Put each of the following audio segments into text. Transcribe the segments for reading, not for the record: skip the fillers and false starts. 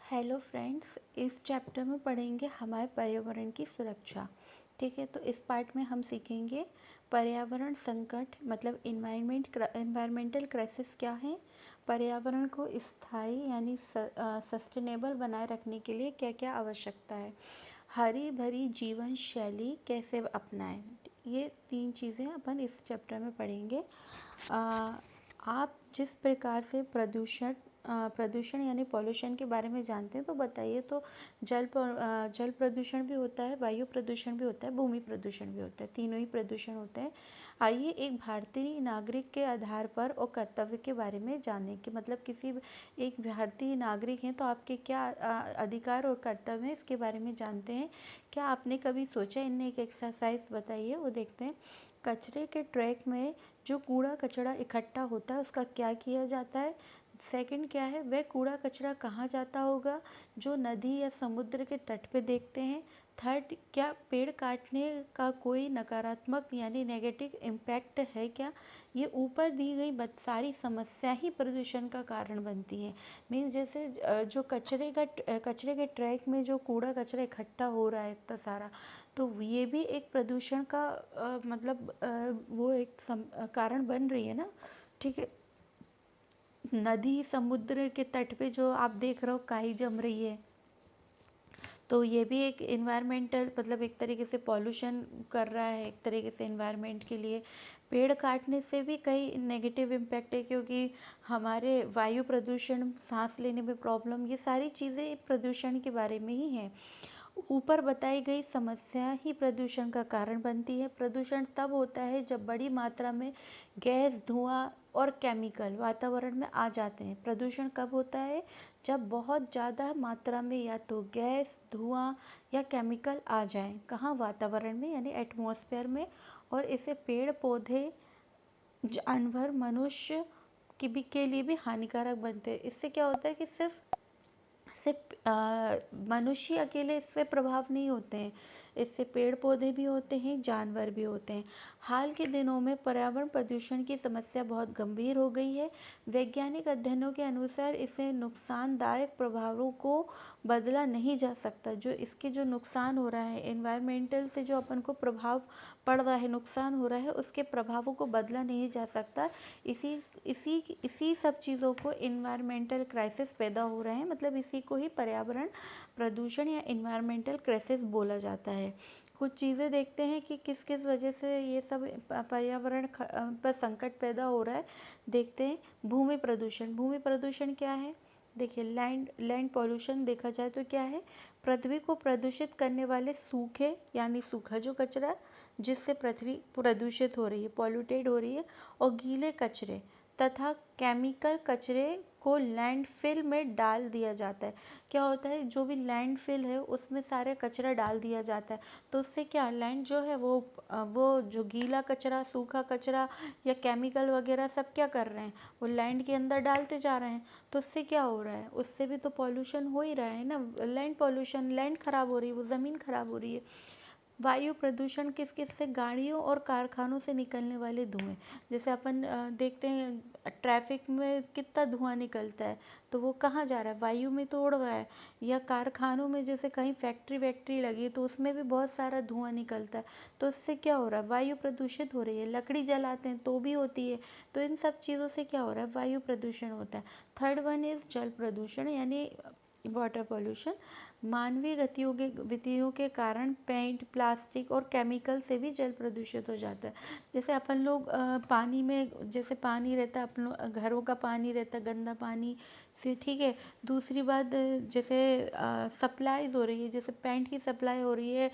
Hello friends, इस chapter में पढ़ेंगे हमारे पर्यावरण की सुरक्षा। ठीक है, तो इस पार्ट में हम सीखेंगे पर्यावरण संकट मतलब इन्वायरमेंटल क्राइसिस क्या है, पर्यावरण को स्थायी यानी सस्टेनेबल बनाए रखने के लिए क्या क्या आवश्यकता है, हरी भरी जीवन शैली कैसे अपनाएं। ये 3 चीज़ें अपन इस चैप्टर में पढ़ेंगे। आप जिस प्रकार से प्रदूषण यानी पॉल्यूशन के बारे में जानते हैं तो बताइए। तो जल प्रदूषण भी होता है, वायु प्रदूषण भी होता है, भूमि प्रदूषण भी होता है, तीनों ही प्रदूषण होते हैं। आइए एक भारतीय नागरिक के आधार पर और कर्तव्य के बारे में जानें कि मतलब किसी एक भारतीय नागरिक हैं तो आपके क्या अधिकार और कर्तव्य हैं, इसके बारे में जानते हैं। क्या आपने कभी सोचा? इनने एक एक्सरसाइज बताई है, वो देखते हैं। कचरे के ट्रैक में जो कूड़ा कचरा इकट्ठा होता है उसका क्या किया जाता है। सेकंड क्या है, वह कूड़ा कचरा कहाँ जाता होगा जो नदी या समुद्र के तट पे देखते हैं। थर्ड, क्या पेड़ काटने का कोई नकारात्मक यानी नेगेटिव इम्पैक्ट है क्या। ये ऊपर दी गई सारी समस्या ही प्रदूषण का कारण बनती है। मीन्स जैसे जो कचरे के ट्रैक में जो कूड़ा कचरा इकट्ठा हो रहा है इतना सारा, तो ये भी एक प्रदूषण का मतलब वो एक कारण बन रही है ना। ठीक है, नदी समुद्र के तट पे जो आप देख रहे हो काई जम रही है, तो ये भी एक इन्वायरमेंटल मतलब एक तरीके से पॉल्यूशन कर रहा है एक तरीके से इन्वायरमेंट के लिए। पेड़ काटने से भी कई नेगेटिव इम्पैक्ट है, क्योंकि हमारे वायु प्रदूषण, सांस लेने में प्रॉब्लम, ये सारी चीज़ें प्रदूषण के बारे में ही हैं। ऊपर बताई गई समस्या ही प्रदूषण का कारण बनती है। प्रदूषण तब होता है जब बड़ी मात्रा में गैस, धुआं और केमिकल वातावरण में आ जाते हैं। प्रदूषण कब होता है? जब बहुत ज़्यादा मात्रा में या तो गैस, धुआं या केमिकल आ जाएं। कहाँ? वातावरण में यानी एटमॉस्फेयर में। और इसे पेड़ पौधे, जानवर, मनुष्य के लिए भी हानिकारक बनते हैं। इससे क्या होता है कि सिर्फ मनुष्य अकेले इससे प्रभाव नहीं होते हैं, इससे पेड़ पौधे भी होते हैं, जानवर भी होते हैं। हाल के दिनों में पर्यावरण प्रदूषण की समस्या बहुत गंभीर हो गई है। वैज्ञानिक अध्ययनों के अनुसार इसे नुकसानदायक प्रभावों को बदला नहीं जा सकता। जो इसके जो नुकसान हो रहा है एनवायरमेंटल से, जो अपन को प्रभाव पड़ रहा है, नुकसान हो रहा है, उसके प्रभावों को बदला नहीं जा सकता। इसी इसी इसी सब चीज़ों को इन्वायरमेंटल क्राइसिस पैदा हो रहे हैं, मतलब इसी को ही पर्यावरण प्रदूषण या इन्वायरमेंटल क्राइसिस बोला जाता है। कुछ चीज़ें देखते हैं कि किस किस वजह से ये सब पर्यावरण पर संकट पैदा हो रहा है। देखते हैं। भूमि प्रदूषण क्या है? देखिए, लैंड पॉल्यूशन देखा जाए तो क्या है? पृथ्वी को प्रदूषित करने वाले सूखे यानी सूखा जो कचरा जिससे पृथ्वी प्रदूषित हो रही है, पॉल्यूटेड हो रही है, और गीले कचरे तथा केमिकल कचरे को लैंडफिल में डाल दिया जाता है। क्या होता है, जो भी लैंडफिल है उसमें सारे कचरा डाल दिया जाता है, तो उससे क्या लैंड जो है वो जो गीला कचरा, सूखा कचरा या केमिकल वगैरह सब क्या कर रहे हैं, वो लैंड के अंदर डालते जा रहे हैं। तो उससे क्या हो रहा है? उससे भी तो पॉल्यूशन हो ही रहा है ना। लैंड पॉल्यूशन, लैंड खराब हो रही है, वो ज़मीन खराब हो रही है। वायु प्रदूषण किस किस से? गाड़ियों और कारखानों से निकलने वाले धुएं। जैसे अपन देखते हैं ट्रैफिक में कितना धुआं निकलता है, तो वो कहाँ जा रहा है? वायु में तो उड़ रहा है। या कारखानों में जैसे कहीं फैक्ट्री वैक्ट्री लगी है तो उसमें भी बहुत सारा धुआं निकलता है, तो उससे क्या हो रहा है? वायु प्रदूषित हो रही है। लकड़ी जलाते हैं तो भी होती है। तो इन सब चीज़ों से क्या हो रहा है? वायु प्रदूषण होता है। थर्ड वन इज़ जल प्रदूषण यानी वाटर पॉल्यूशन। मानवीय गतियों के कारण पेंट, प्लास्टिक और केमिकल से भी जल प्रदूषित हो जाता है। जैसे अपन लोग पानी में, जैसे पानी रहता है अपन लोग घरों का पानी रहता है गंदा पानी से, ठीक है। दूसरी बात, जैसे सप्लाईज हो रही है, जैसे पेंट की सप्लाई हो रही है,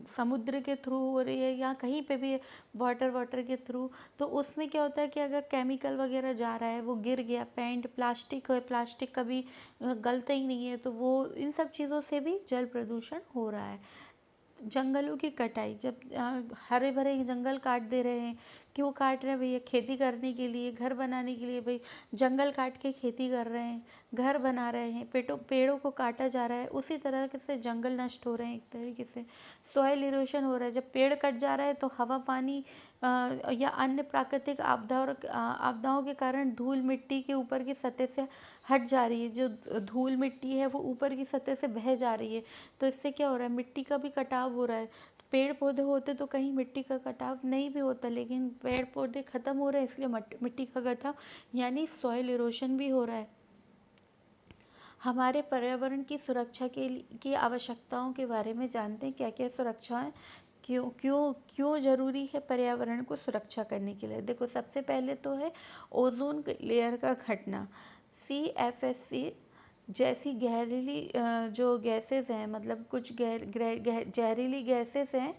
समुद्र के थ्रू हो रही है या कहीं पे भी वाटर के थ्रू, तो उसमें क्या होता है कि अगर केमिकल वगैरह जा रहा है, वो गिर गया, पेंट प्लास्टिक है, प्लास्टिक कभी गलता ही नहीं है, तो वो इन सब चीज़ों से भी जल प्रदूषण हो रहा है। जंगलों की कटाई, जब हरे भरे जंगल काट दे रहे हैं, क्यों काट रहे हैं भैया? खेती करने के लिए, घर बनाने के लिए। भाई जंगल काट के खेती कर रहे हैं, घर बना रहे हैं, पेड़ों को काटा जा रहा है, उसी तरह से जंगल नष्ट हो रहे हैं, एक तरीके से सॉइल इरोशन हो रहा है। जब पेड़ कट जा रहा है तो हवा पानी या अन्य प्राकृतिक आपदाओं के कारण धूल मिट्टी के ऊपर की सतह से हट जा रही है। जो धूल मिट्टी है वो ऊपर की सतह से बह जा रही है, तो इससे क्या हो रहा है? मिट्टी का भी कटाव हो रहा है। पेड़ पौधे होते तो कहीं मिट्टी का कटाव नहीं भी होता, लेकिन पेड़ पौधे ख़त्म हो रहे हैं, इसलिए मिट्टी का कटाव यानी सॉइल इरोशन भी हो रहा है। हमारे पर्यावरण की सुरक्षा की आवश्यकताओं के बारे में जानते हैं। क्या क्या सुरक्षाएं, क्यों क्यों क्यों ज़रूरी है पर्यावरण को सुरक्षा करने के लिए? देखो, सबसे पहले तो है ओजोन लेयर का घटना। CFC जैसी गहरीली जो गैसेस हैं, मतलब कुछ जहरीली गैसेस हैं,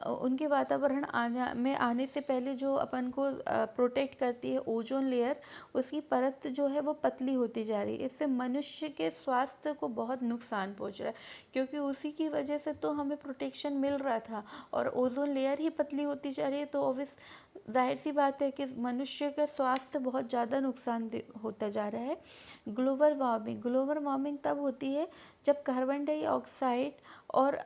उनके वातावरण आने से पहले जो अपन को प्रोटेक्ट करती है ओजोन लेयर, उसकी परत जो है वो पतली होती जा रही है। इससे मनुष्य के स्वास्थ्य को बहुत नुकसान पहुंच रहा है, क्योंकि उसी की वजह से तो हमें प्रोटेक्शन मिल रहा था, और ओजोन लेयर ही पतली होती जा रही है, तो ऑब्वियस जाहिर सी बात है कि मनुष्य का स्वास्थ्य बहुत ज़्यादा नुकसान होता जा रहा है। ग्लोबल वार्मिंग तब होती है जब कार्बन डाइऑक्साइड और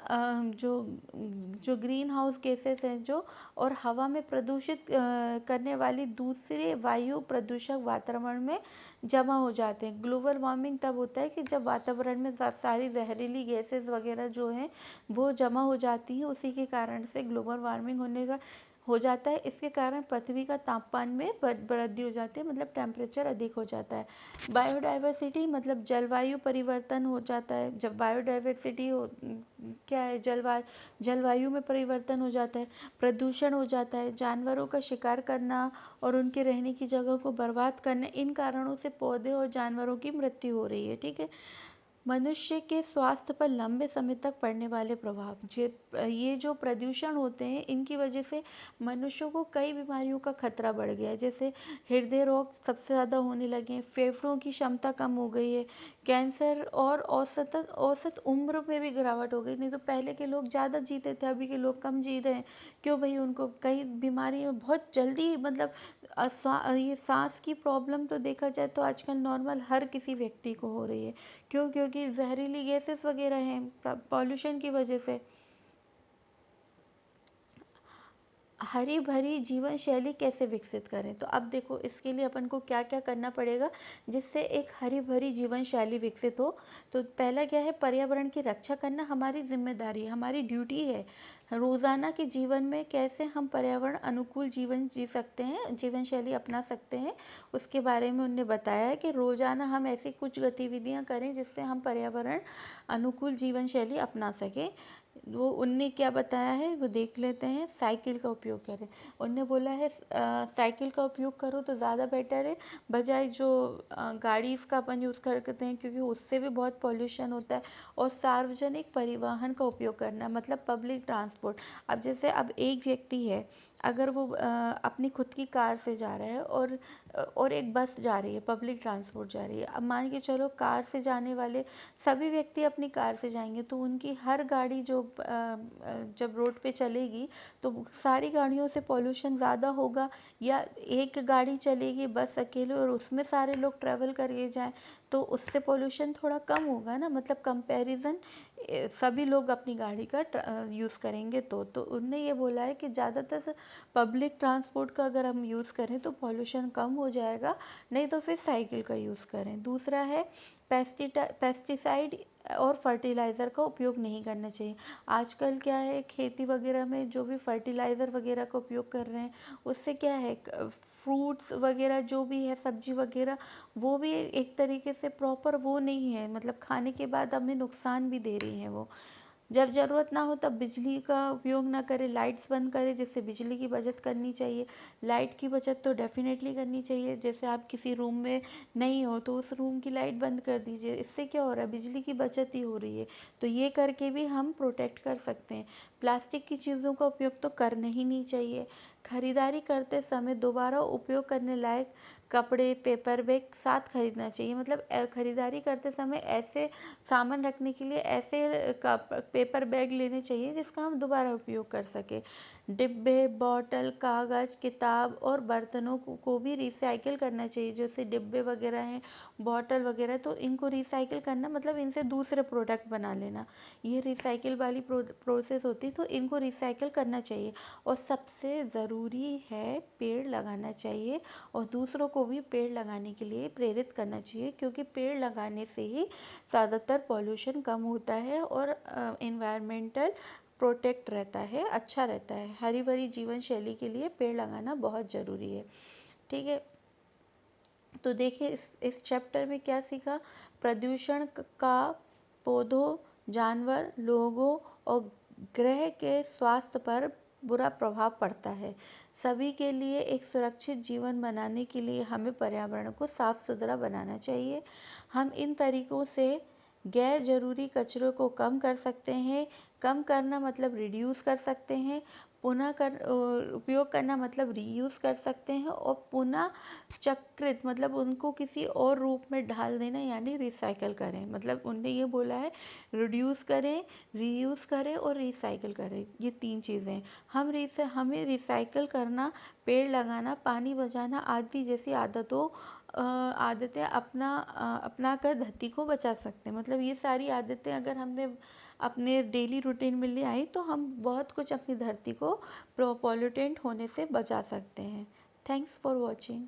जो ग्रीन हाउस गैसेस हैं जो, और हवा में प्रदूषित करने वाली दूसरे वायु प्रदूषक वातावरण में जमा हो जाते हैं। ग्लोबल वार्मिंग तब होता है कि जब वातावरण में सारी जहरीली गैसेस वगैरह जो हैं वो जमा हो जाती हैं, उसी के कारण से ग्लोबल वार्मिंग हो जाता है। इसके कारण पृथ्वी का तापमान में वृद्धि हो जाती है, मतलब टेम्परेचर अधिक हो जाता है। बायोडाइवर्सिटी मतलब जलवायु परिवर्तन हो जाता है। जब बायोडाइवर्सिटी क्या है, जलवायु में परिवर्तन हो जाता है, प्रदूषण हो जाता है, जानवरों का शिकार करना और उनके रहने की जगह को बर्बाद करना, इन कारणों से पौधे और जानवरों की मृत्यु हो रही है। ठीक है। मनुष्य के स्वास्थ्य पर लंबे समय तक पड़ने वाले प्रभाव, ये जो प्रदूषण होते हैं, इनकी वजह से मनुष्यों को कई बीमारियों का खतरा बढ़ गया है। जैसे हृदय रोग सबसे ज़्यादा होने लगे हैं, फेफड़ों की क्षमता कम हो गई है, कैंसर, और औसत उम्र में भी गिरावट हो गई। नहीं तो पहले के लोग ज़्यादा जीते थे, अभी के लोग कम जी रहे हैं। क्यों भाई? उनको कई बीमारियाँ बहुत जल्दी, मतलब ये सांस की प्रॉब्लम तो देखा जाए तो आजकल नॉर्मल हर किसी व्यक्ति को हो रही है। क्यों? क्योंकि जहरीली गैसेस वगैरह हैं पॉल्यूशन की वजह से। हरी भरी जीवन शैली कैसे विकसित करें? तो अब देखो, इसके लिए अपन को क्या क्या करना पड़ेगा जिससे एक हरी भरी जीवन शैली विकसित हो। तो पहला क्या है? पर्यावरण की रक्षा करना हमारी जिम्मेदारी है, हमारी ड्यूटी है। रोज़ाना के जीवन में कैसे हम पर्यावरण अनुकूल जीवन जी सकते हैं, जीवन शैली अपना सकते हैं, उसके बारे में उन्होंने बताया है कि रोज़ाना हम ऐसी कुछ गतिविधियां करें जिससे हम पर्यावरण अनुकूल जीवन शैली अपना सकें। वो उनने क्या बताया है वो देख लेते हैं। साइकिल का उपयोग करें। उनने बोला है साइकिल का उपयोग करो तो ज़्यादा बेटर है, बजाय जो गाड़ी इसका अपन यूज़ करते हैं, क्योंकि उससे भी बहुत पॉल्यूशन होता है। और सार्वजनिक परिवहन का उपयोग करना, मतलब पब्लिक ट्रांसपोर्ट। अब जैसे अब एक व्यक्ति है, अगर वो अपनी खुद की कार से जा रहा है और एक बस जा रही है, पब्लिक ट्रांसपोर्ट जा रही है। अब मान के चलो कार से जाने वाले सभी व्यक्ति अपनी कार से जाएंगे, तो उनकी हर गाड़ी जो जब रोड पे चलेगी तो सारी गाड़ियों से पॉल्यूशन ज़्यादा होगा, या एक गाड़ी चलेगी बस अकेले और उसमें सारे लोग ट्रैवल करके जाएं, तो उससे पॉल्यूशन थोड़ा कम होगा ना। मतलब कंपैरिजन सभी लोग अपनी गाड़ी का यूज़ करेंगे तो उनने ये बोला है कि ज़्यादातर पब्लिक ट्रांसपोर्ट का अगर हम यूज़ करें तो पॉल्यूशन कम हो जाएगा, नहीं तो फिर साइकिल का यूज़ करें। दूसरा है पेस्टिसाइड और फर्टिलाइज़र का उपयोग नहीं करना चाहिए। आजकल क्या है, खेती वगैरह में जो भी फर्टिलाइज़र वगैरह का उपयोग कर रहे हैं, उससे क्या है, फ्रूट्स वगैरह जो भी है, सब्जी वगैरह, वो भी एक तरीके से प्रॉपर वो नहीं है, मतलब खाने के बाद हमें नुकसान भी दे रही हैं वो। जब ज़रूरत ना हो तब बिजली का उपयोग ना करें, लाइट्स बंद करें, जिससे बिजली की बचत करनी चाहिए। लाइट की बचत तो डेफिनेटली करनी चाहिए। जैसे आप किसी रूम में नहीं हो तो उस रूम की लाइट बंद कर दीजिए, इससे क्या हो रहा है, बिजली की बचत ही हो रही है। तो ये करके भी हम प्रोटेक्ट कर सकते हैं। प्लास्टिक की चीज़ों का उपयोग तो करना ही नहीं चाहिए। खरीदारी करते समय दोबारा उपयोग करने लायक कपड़े, पेपर बैग साथ खरीदना चाहिए। मतलब खरीदारी करते समय ऐसे सामान रखने के लिए ऐसे पेपर बैग लेने चाहिए जिसका हम दोबारा उपयोग कर सकें। डिब्बे, बॉटल, कागज़, किताब और बर्तनों को भी रिसाइकिल करना चाहिए। जैसे डिब्बे वगैरह हैं, बॉटल वगैरह, तो इनको रिसाइकिल करना मतलब इनसे दूसरे प्रोडक्ट बना लेना, ये रिसाइकिल वाली प्रोसेस होती है। तो इनको रिसाइकिल करना चाहिए। और सबसे ज़रूरी है पेड़ लगाना चाहिए और दूसरों को भी पेड़ लगाने के लिए प्रेरित करना चाहिए, क्योंकि पेड़ लगाने से ही ज़्यादातर पॉल्यूशन कम होता है और इन्वायरमेंटल प्रोटेक्ट रहता है, अच्छा रहता है। हरी भरी जीवन शैली के लिए पेड़ लगाना बहुत ज़रूरी है। ठीक है, तो देखिए इस चैप्टर में क्या सीखा। प्रदूषण का पौधों, जानवर, लोगों और ग्रह के स्वास्थ्य पर बुरा प्रभाव पड़ता है। सभी के लिए एक सुरक्षित जीवन बनाने के लिए हमें पर्यावरण को साफ सुथरा बनाना चाहिए। हम इन तरीकों से गैर ज़रूरी कचरों को कम कर सकते हैं। कम करना मतलब रिड्यूस कर सकते हैं। उपयोग करना मतलब रीयूज़ कर सकते हैं। और पुनः चक्रित मतलब उनको किसी और रूप में ढाल देना, यानी रिसाइकल करें। मतलब उनने ये बोला है रिड्यूस करें, रीयूज़ करें और रिसाइकल करें, ये 3 चीज़ें। हमें रिसाइकल करना, पेड़ लगाना, पानी बचाना आदि जैसी आदतें अपना कर धरती को बचा सकते हैं। मतलब ये सारी आदतें अगर हमने अपने डेली रूटीन में ले आई तो हम बहुत कुछ अपनी धरती को पॉल्यूटेंट होने से बचा सकते हैं। Thanks for watching.